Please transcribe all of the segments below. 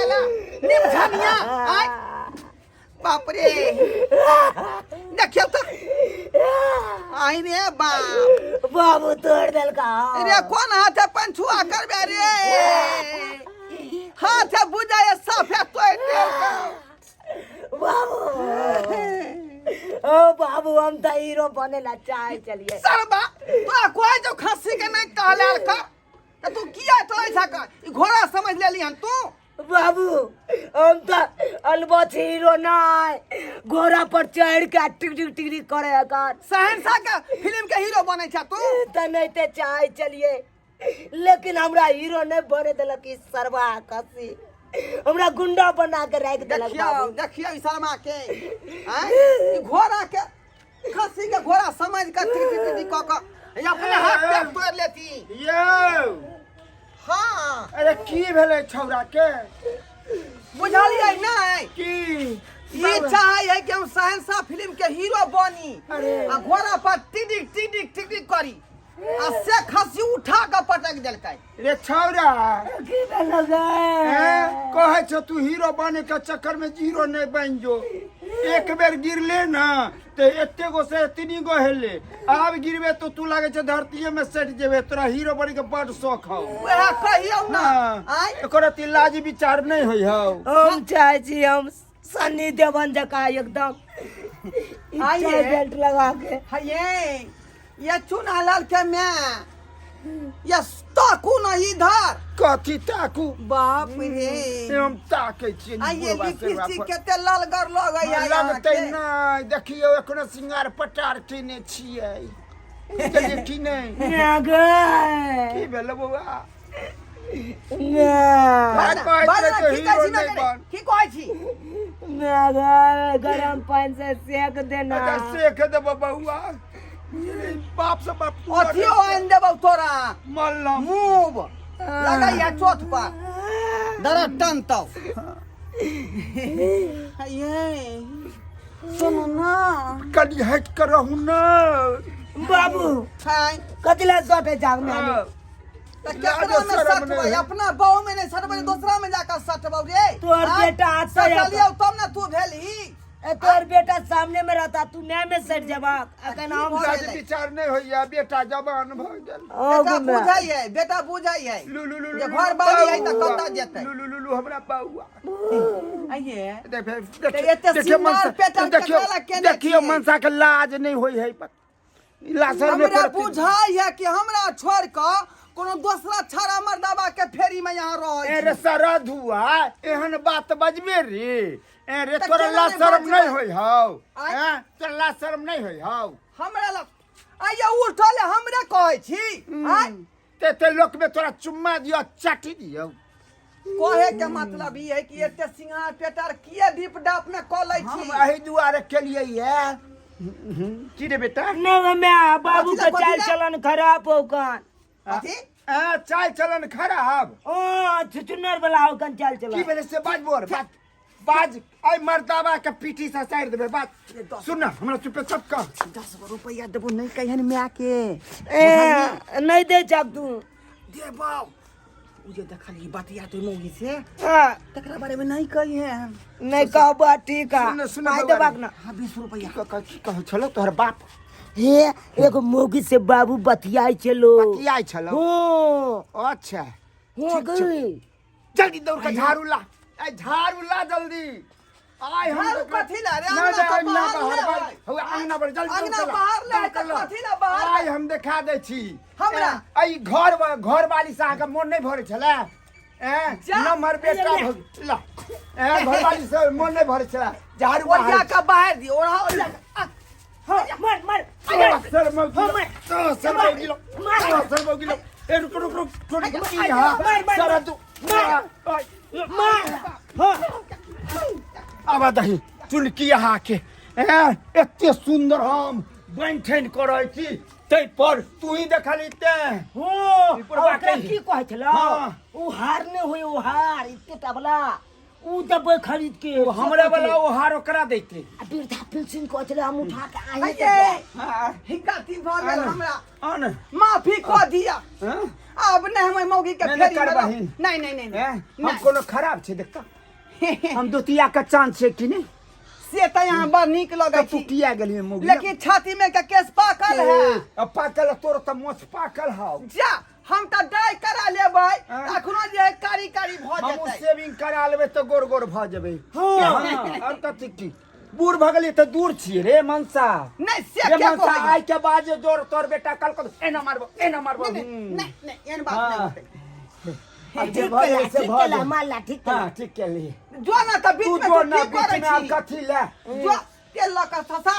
गेला निमझानिया आय बाप रे देखियो तो आई रे बाप बाबू तोड़ दिल का रे कौन हाथ पंछुआ करबे रे हाथ बुझाए साफे तोड़ दे बाबू ओ बाबू हम तो हीरो बनेला चाहे चलिए सरबा तो कोई जो खस्सी के नहीं कहले का तू किया तो ऐसा कर घोड़ा समझ ले लिहन तू बाबू हम तो अलबत हीरो नहीं घोड़ा पर चढ़ के टिक टिक टिक टिक करे कर शहंशाह का फिल्म के हीरो बने छा तू तो नहीं ते चाहे चलिए लेकिन हमरा हीरो नहीं बने दिलक कि सरवा कसी हमरा गुंडा बना के रख दिलक बाबू देखियो ई शर्मा के हैं घोड़ा के खस्सी के घोड़ा समझ के टिक टिक टिक क अपने हाथ पे तोड़ लेती यो हां अरे की भेले छौरा के बुझलियै नहीं की ये चाहे कि हम शहंशाह फिल्म के हीरो बनी अरे। आ घोड़ा पर टिक टिक टिक टिक करी आ से खस्सी उठा के पटक देलकै रे छौरा की भेल कहे छो तू हीरो बने के चक्कर में जीरो नहीं बन जो एक बेर गिरले ना तो एते गो से तीनी गो हेले अब गिरबे तो तू लागे छे धरतीये में सट जेबे तोरा हीरो बने के बड़ शौक हौ वह कहियो ना आय एकरा ती लाज विचार नहीं होई हौ हम चाहे छी हम सन्नी देवन जका एकदम आइए। बेल्ट लगा के हये ये चुना लाल के मैं ये ताकू ना इधर कथी ताकू बाप रे हम ताकै छियै आइए लिपस्टिक केते लालगर लगै है लगतै नहीं देखियो एखनो सिंगार पटार केने छियै चलिए की नहीं की भेल बौआ की कहै छी गरम पानी से सेक देना सेक देबो बौआ बाप से बाप तू अथियो आन देबौ तोरा मल्लम मूव लगैया चोट पर दरटन तो ये सुनो ना कनी हट कर रहू ना बाबू हाय कतिला सटे जाग में त केकरा में सटबै अपना बाऊ में नहीं सटबै दूसरा में जाकर सटबौ रे तोर बेटा हाथ से सटलियौ तब ना तू भेली तोर बेटा सामने में रहता तू नै में सट जबाक अखन हम लाज विचार नहीं होइया बेटा जवान भ गेल बेटा बुझाई है बेटा बुझाई है लुलु लुलु ये घर बाड़ी है त कतऽ जेतै लुलु लुलु हमरा बौआ आइए देखियो देखियो मनसा के लाज नहीं होई है लासर में हमरा बुझाई है कि हमरा छोड़ के कोनो दूसरा छाड़ा मर्दाबा के फेरी में यहाँ रह रे सरद हुआ एहन बात बजबे रे रे त तोरा केना ला नहीं शर्म बजबै? नहीं होई हौ आँय? तोरा ला शर्म नहीं होई हौ हमरा लग आइए उठले हमरे कहै छी आय ते लोक में तोरा चुम्मा दियो चाटी दियो कहे के मतलब ई है कि एते सिंगार पेटर किए दीप डाप में क लै हम छी एही दुआरे केलिए ये की रे बेटा नहीं मैं बाबू का चाल चलन खराब हो कन अथी चाल चलन खराब ओ चुचुनर वाला हो कन चाल की चलन भेले से बाज बोर बाज आई मर्दाबा के पीठी से साइड देबे बात सुन ना हमरा चुपे सब कह 10 रुपया देबो नहीं कहन मैं के ए नहीं दे जब तू दे बाऊ उ जे देखली बतिया तो मौगी से हाँ, तकरा बारे में नहीं कही है नहीं कहबा ठीक है सुन पाई देबाक ना हां 20 रुपया की कह छलो तोहर बाप हे एगो मौगी से बाबू बतियाई चलो बतियाई छलो हो अच्छा हो गई जल्दी दौड़ के झाड़ू ला ए झाड़ू ला जल्दी आय हम झाड़ू कथी ला रे? ना, अंगना ना, तो अंगना बाहर बाहर ले हो अंगना पर जल्दी अंगना चला। बाहर ले, जल्दी तो चला। कथी ला बाहर आय हम देखा दे छी हमरा? आई घर वाली साह के मन नहीं भरे छले जा। नमहर बेटा ला घर वाली से मन नहीं भरे छले झाड़ू ओरिया बाहर का बाहर दी ओरा ओरिया हो मर मर सर मौ हो, मैं- सर मौ गिलो सर मौ गिलो ए रुक रुक रुक थोड़ी की हां सर तू मार हो अब दही चुनकी यहाँ के एते सुंदर हम बैठन करे छी तै पर तू ही देखली ते हो ई पर बात ओकरा कही। की कहै छलो हाँ। उ हार ने होय उ हार इते टबला ऊ दबे खरीद के वो हमरे वाला वो हारो करा देते वृद्धा पेंशन को चले हम उठा के आए अये हाँ हिकाती भऽ गेल हमरा आन माफी कऽ दिया हाँ? अब नहीं हम मौगी के नहीं, फेरी नहीं वाला- करबाही। नहीं नहीं नहीं हैं? हम नहीं। कोनो खराब छे देखता हम दुतिया का चांद छे कि नहीं से त यहाँ बड़ नीक लगे तू छी किया गेलिए मोगी लेकिन छाती में के केस पाकल है अब पाकल तोर त मोछ पाकल हाउ जा हम त डाई करा लेबै हाँ। अखनो जे कारी कारी भ हम जेतै सेविंग करा लेबै त गोर गोर भ जेबै हाँ। अब त ठीक बूढ़ भ गेलिए त दूर छिए रे मनसा नहीं से रे क्या मनसा कहै आइ के बाद जे जोर तोर बेटा कल को एना मारबो नहीं नहीं एहन बात हाँ। नहीं होतै अब जे ठीक भ गेलै से केला भ गेलै माला ठीक हां केला ठीक के लिए जो ना त बीच तू में जो तू ना की करै बीच में अब छी कथी ले जो तेल ल के ससा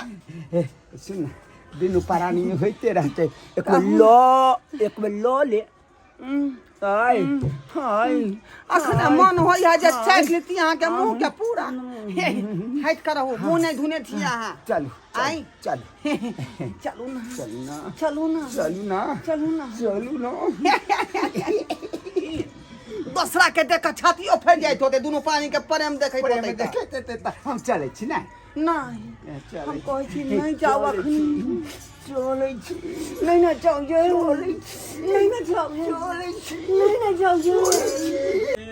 सुन ना बिनु परानी में होते रहते एक में लो ले आई आई अखन मन होय है जे चाट लेती अहाँ के मुंह के पूरा हट करहु मुंह नहीं धुने थी अहाँ चलू आई चलू चलू ना चलू ना चलू ना चलू ना चलू ना चलू ना दूसरा के देख छातियो फैल जाइत होते दोनों पानी के प्रेम देखै प्रेम होते देखते हम चले छी ना नहीं हम चले कहै छी नहीं जाओ अखनी चले छी नहीं ना जाओ ये नहीं ना जाओ नहीं ना जाओ ये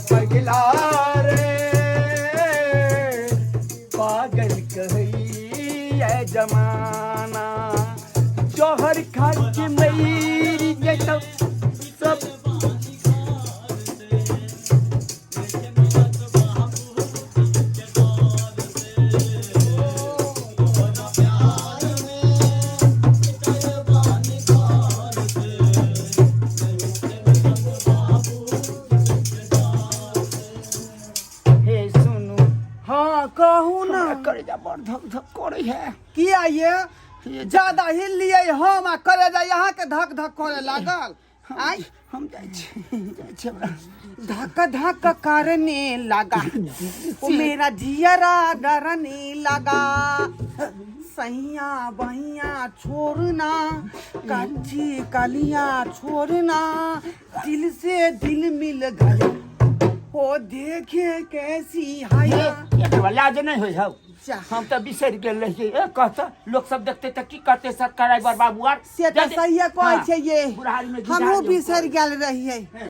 पगला रे पागल कही ये जमाना जौहर खा के मेरी ये तो सब हे सुनु हाँ कहू ना करे जा बड़ धक धक करे है किया ये ज्यादा हिल लिए हम आ करे जा यहाँ के धक धक करे लागल आई हम जाय छी हमरा धक धक करने लगा वो मेरा जियरा डरने लगा सैया बहिया छोड़ना कच्ची कलियां छोड़ना दिल से दिल मिल गया ओ देखे कैसी हाया एकरा लाज नहीं होय हौ जा। हम तो बिसर गेल रहिए ए कहता लोग सब देखते त की करते सर कराई बाबू आर से तो सही है कहै छै ये बुढ़ारी में हमहू बिसर गेल रहिए